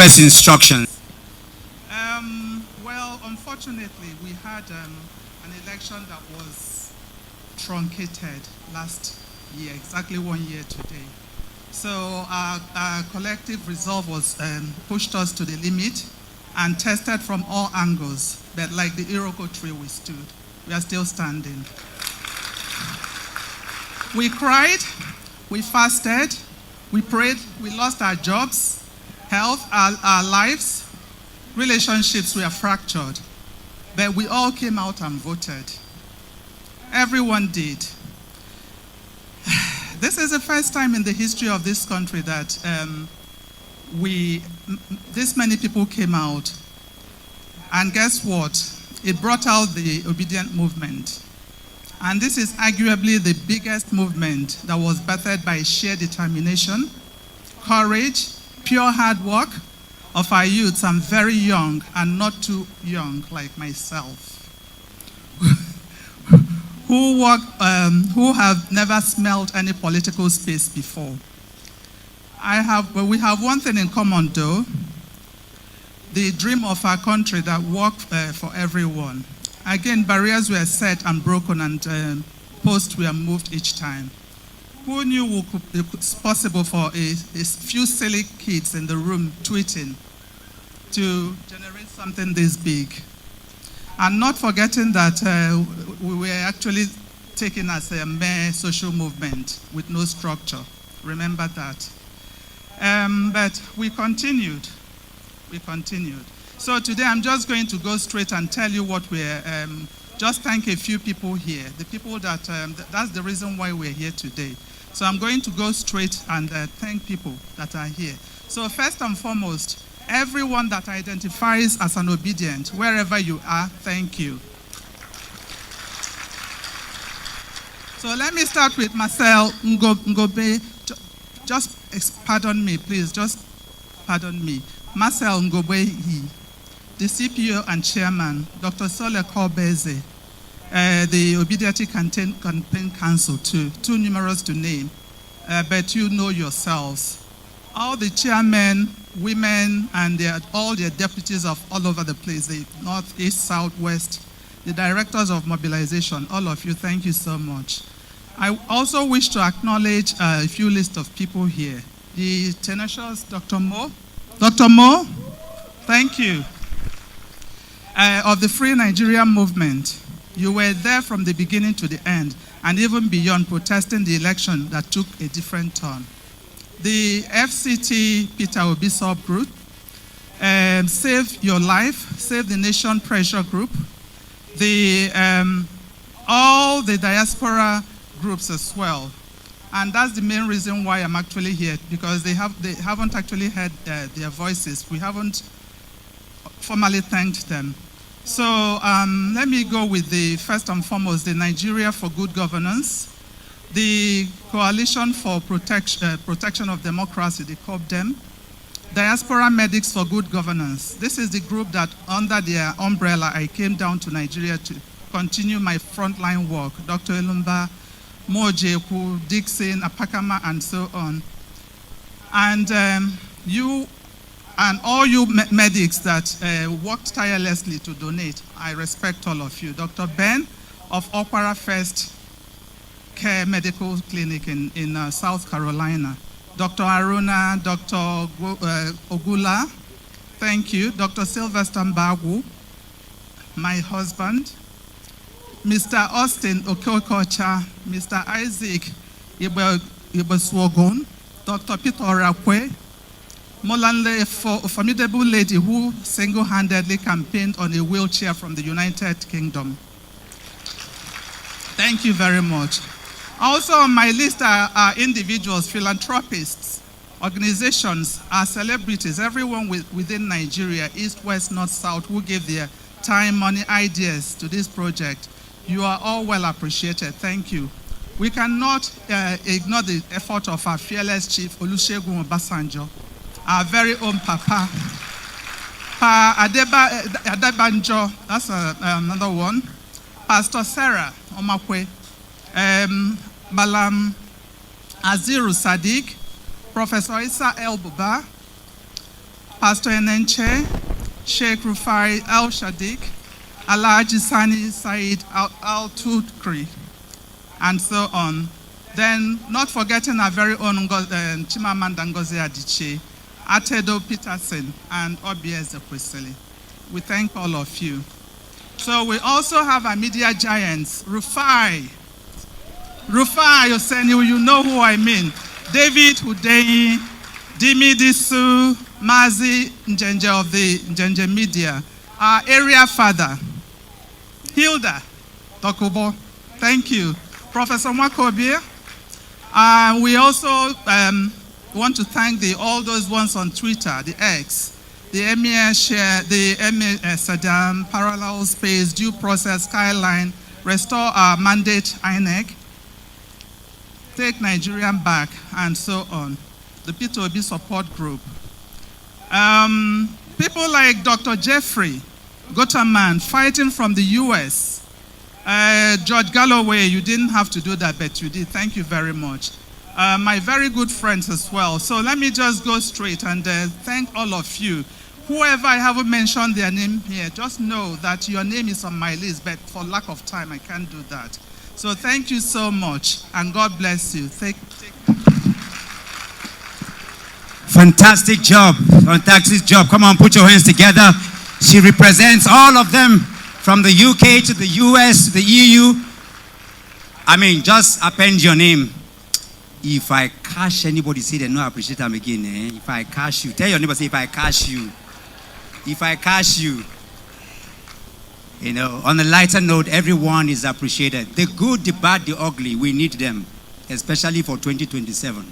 first instructions. Well, unfortunately, we had an election that was truncated last year, exactly 1 year today. So our collective resolve was pushed us to the limit and tested from all angles. But like the Iroko tree, we stood. We are still standing. We cried, we fasted, we prayed, we lost our jobs, health, our lives, relationships were fractured. But we all came out and voted. Everyone did. This is the first time in the history of this country that this many people came out. And guess what? It brought out the ObiDient movement. And this is arguably the biggest movement that was birthed by sheer determination, courage, pure hard work of our youths. I'm very young and not too young like myself. who have never smelled any political space before. We have one thing in common though, the dream of our country that worked for everyone. Again, barriers were set and broken and posts were moved each time. Who knew it was possible for a few silly kids in the room tweeting to generate something this big? And not forgetting that we were actually taken as a mere social movement with no structure. Remember that. But we continued. We continued. So today I'm just going to go straight and tell you what we're, just thank a few people here. The people that, that's the reason why we're here today. So I'm going to go straight and thank people that are here. So first and foremost, everyone that identifies as an ObiDient, wherever you are, thank you. So let me start with Marcel Ngobe. Just pardon me, please, just pardon me. Marcel Ngobe, the CPO and chairman, Dr. Sole Korbeze, the ObiDient Campaign Council, too numerous to name, but you know yourselves. All the chairmen, women, and all their deputies of all over the place, the north, east, south, west, the directors of mobilization, all of you, thank you so much. I also wish to acknowledge a few list of people here. The tenacious Dr. Mo. Dr. Mo, thank you. Of the Free Nigeria movement, you were there from the beginning to the end, and even beyond, protesting the election that took a different turn. The FCT Peter Obi subgroup, Save Your Life, Save the Nation Pressure Group, all the diaspora groups as well. And that's the main reason why I'm actually here, because they haven't actually heard their voices. We haven't formally thanked them. So let me go with the first and foremost, the Nigeria for Good Governance, the Coalition for Protection of Democracy, the COPDEM, Diaspora Medics for Good Governance. This is the group that under their umbrella I came down to Nigeria to continue my frontline work. Dr. Elumba, Mojeku, Dixon, Apakama, and so on. And you and all you medics that worked tirelessly to donate, I respect all of you. Dr. Ben of Okwara First Care Medical Clinic in South Carolina. Dr. Aruna, Dr. Ogula, thank you. Dr. Sylvester Mbagu, my husband. Mr. Austin Okokocha, Mr. Isaac Ibeswogon, Dr. Peter Orakwe, Molanle, a formidable lady who single-handedly campaigned on a wheelchair from the United Kingdom. Thank you very much. Also on my list are individuals, philanthropists, organizations, our celebrities, everyone within Nigeria, East, West, North, South, who gave their time, money, ideas to this project. You are all well appreciated. Thank you. We cannot ignore the effort of our fearless chief, Olusegun Obasanjo, our very own Papa. Pa Adebanjo, that's another one. Pastor Sarah Omakwe, Malam Aziru Sadiq, Professor Isa El Buba, Pastor Enenche, Sheikh Rufai El Shadik, Alhaji Sani Said Al Tudkri, and so on. Then, not forgetting our very own Chimamanda Ngozi Adichie, Atedo Peterson, and Obi Ezekwesili. We thank all of you. So we also have our media giants, Rufai Oseni, you know who I mean. David Hudeyi, Dimi Disu, Mazi Njenje of the Njenje Media, our area father, Hilda Dokubo, thank you. Professor Mwakobie. We also want to thank all those ones on Twitter, the X, the Emir Share, the Emir Saddam, Parallel Space, Due Process, Skyline, Restore Our Mandate, INEC, Take Nigerian Back, and so on. The P2OB support group. People like Dr. Jeffrey Gotterman fighting from the US. George Galloway, you didn't have to do that, but you did. Thank you very much. My very good friends as well. So let me just go straight and thank all of you. Whoever I haven't mentioned their name here, just know that your name is on my list, but for lack of time, I can't do that. So thank you so much, and God bless you. Fantastic job. Fantastic job. Come on, put your hands together. She represents all of them from the UK to the US, the EU. I mean, just append your name. If I cash anybody, say they no appreciate them again. Eh? If I cash you, tell your neighbor, say, if I cash you. If I cash you. You know, on a lighter note, everyone is appreciated. The good, the bad, the ugly, we need them, especially for 2027.